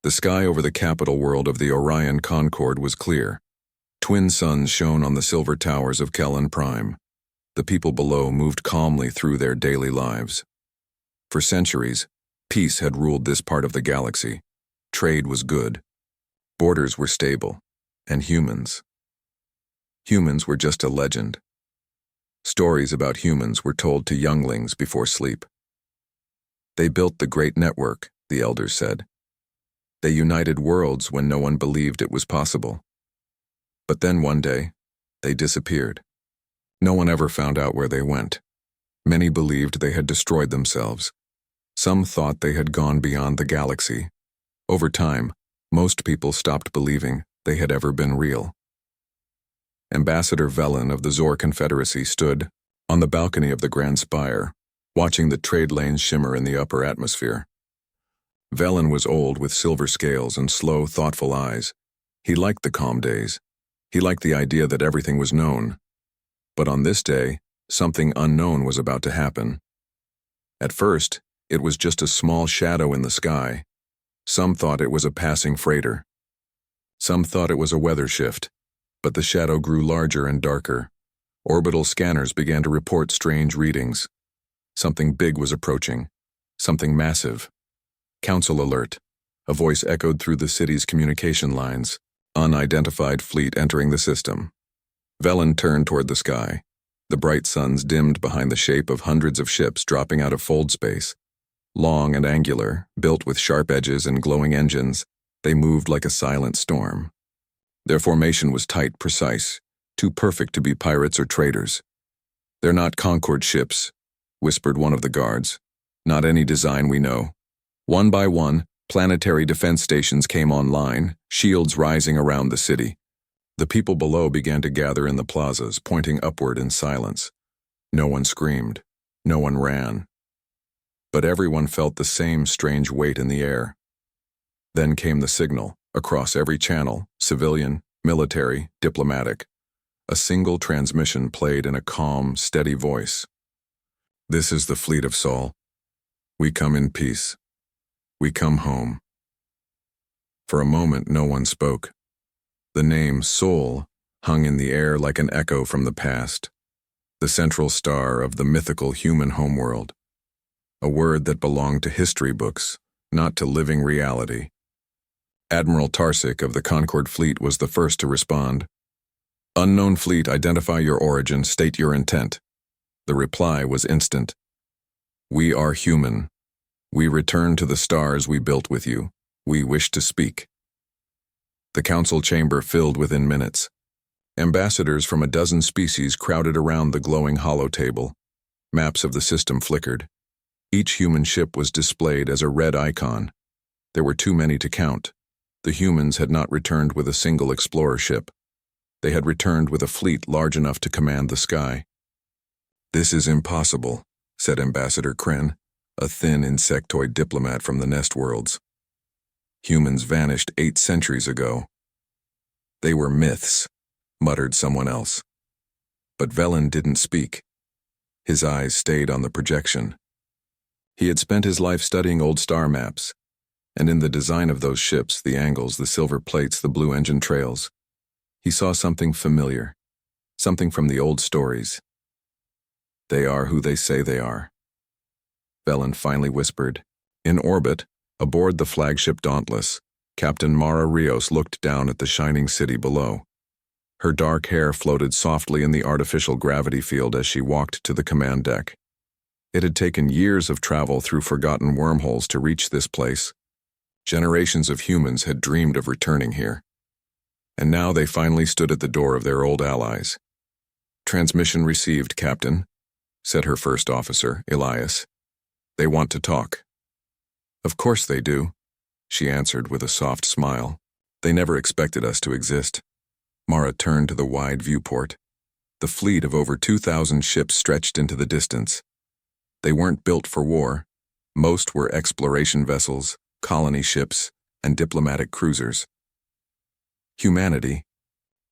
The sky over the capital world of the Orion Concord was clear. Twin suns shone on the silver towers of Kellen Prime. The people below moved calmly through their daily lives. For centuries, peace had ruled this part of the galaxy. Trade was good. Borders were stable. And humans. Humans were just a legend. Stories about humans were told to younglings before sleep. They built the great network, the elders said. They united worlds when no one believed it was possible. But then one day, they disappeared. No one ever found out where they went. Many believed they had destroyed themselves. Some thought they had gone beyond the galaxy. Over time, most people stopped believing they had ever been real. Ambassador Velen of the Zor Confederacy stood on the balcony of the Grand Spire, watching the trade lanes shimmer in the upper atmosphere. Velen was old with silver scales and slow, thoughtful eyes. He liked the calm days. He liked the idea that everything was known. But on this day, something unknown was about to happen. At first, it was just a small shadow in the sky. Some thought it was a passing freighter. Some thought it was a weather shift, but the shadow grew larger and darker. Orbital scanners began to report strange readings. Something big was approaching. Something massive. Council alert. A voice echoed through the city's communication lines. Unidentified fleet entering the system. Velen turned toward the sky. The bright suns dimmed behind the shape of hundreds of ships dropping out of fold space. Long and angular, built with sharp edges and glowing engines, they moved like a silent storm. Their formation was tight, precise, too perfect to be pirates or traders. "They're not Concord ships," whispered one of the guards. "Not any design we know." One by one, planetary defense stations came online, shields rising around the city. The people below began to gather in the plazas, pointing upward in silence. No one screamed. No one ran. But everyone felt the same strange weight in the air. Then came the signal, across every channel, civilian, military, diplomatic. A single transmission played in a calm, steady voice. "This is the fleet of Sol. We come in peace. We come home." For a moment, no one spoke. The name Sol hung in the air like an echo from the past, the central star of the mythical human homeworld. A word that belonged to history books, not to living reality. Admiral Tarsic of the Concord Fleet was the first to respond. "Unknown fleet, identify your origin, state your intent." The reply was instant. "We are human. We return to the stars we built with you. We wish to speak." The council chamber filled within minutes. Ambassadors from a dozen species crowded around the glowing hollow table. Maps of the system flickered. Each human ship was displayed as a red icon. There were too many to count. The humans had not returned with a single explorer ship. They had returned with a fleet large enough to command the sky. "This is impossible," said Ambassador Kren, a thin insectoid diplomat from the Nest Worlds. "Humans vanished 8 centuries ago." "They were myths," muttered someone else. But Velen didn't speak. His eyes stayed on the projection. He had spent his life studying old star maps, and in the design of those ships, the angles, the silver plates, the blue engine trails, he saw something familiar, something from the old stories. "They are who they say they are." Velen finally whispered. In orbit, aboard the flagship Dauntless, Captain Mara Rios looked down at the shining city below. Her dark hair floated softly in the artificial gravity field as she walked to the command deck. It had taken years of travel through forgotten wormholes to reach this place. Generations of humans had dreamed of returning here. And now they finally stood at the door of their old allies. "Transmission received, Captain," said her first officer, Elias. "They want to talk." "Of course they do," she answered with a soft smile. "They never expected us to exist." Mara turned to the wide viewport. The fleet of over 2,000 ships stretched into the distance. They weren't built for war. Most were exploration vessels, colony ships, and diplomatic cruisers. Humanity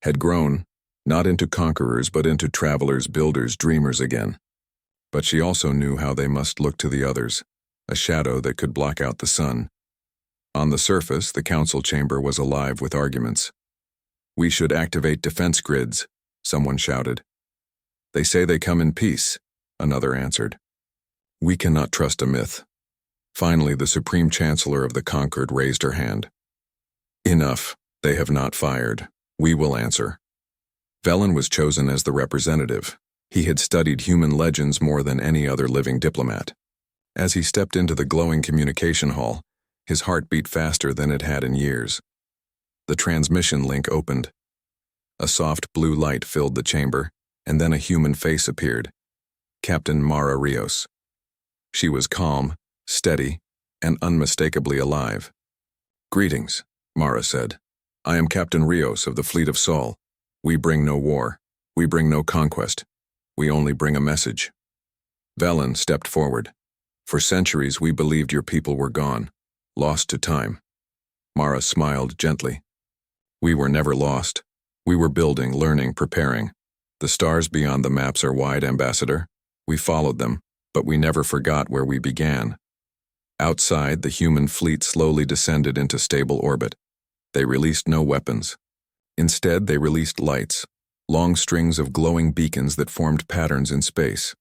had grown, not into conquerors but into travelers, builders, dreamers again. But she also knew how they must look to the others, a shadow that could block out the sun. On the surface, the council chamber was alive with arguments. "We should activate defense grids," someone shouted. "They say they come in peace," another answered. "We cannot trust a myth." Finally, the Supreme Chancellor of the Conquered raised her hand. "Enough. They have not fired. We will answer." Velen was chosen as the representative. He had studied human legends more than any other living diplomat. As he stepped into the glowing communication hall, his heart beat faster than it had in years. The transmission link opened. A soft blue light filled the chamber, and then a human face appeared. Captain Mara Rios. She was calm, steady, and unmistakably alive. "Greetings," Mara said. "I am Captain Rios of the Fleet of Sol. We bring no war. We bring no conquest. We only bring a message." Velen stepped forward. "For centuries we believed your people were gone, lost to time." Mara smiled gently. "We were never lost. We were building, learning, preparing. The stars beyond the maps are wide, Ambassador. We followed them, but we never forgot where we began." Outside, the human fleet slowly descended into stable orbit. They released no weapons. Instead, they released lights, long strings of glowing beacons that formed patterns in space.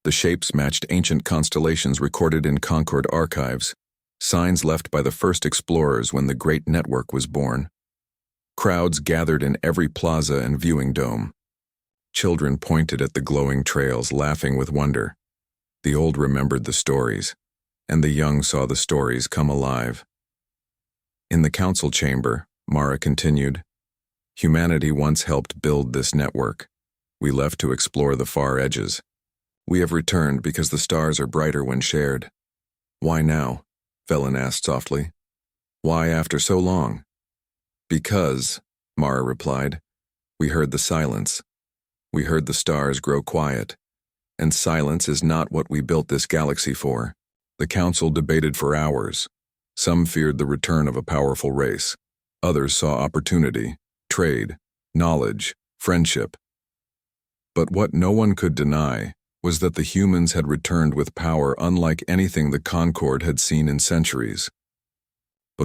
The shapes matched ancient constellations recorded in Concord archives, signs left by the first explorers when the Great Network was born. Crowds gathered in every plaza and viewing dome. Children pointed at the glowing trails, laughing with wonder. The old remembered the stories, and the young saw the stories come alive. In the council chamber, Mara continued, "Humanity once helped build this network. We left to explore the far edges. We have returned because the stars are brighter when shared." "Why now?" Velen asked softly. "Why after so long?" "Because," Mara replied, "we heard the silence. We heard the stars grow quiet. And silence is not what we built this galaxy for." The council debated for hours. Some feared the return of a powerful race. Others saw opportunity, trade, knowledge, friendship. But what no one could deny was that the humans had returned with power unlike anything the Concord had seen in centuries.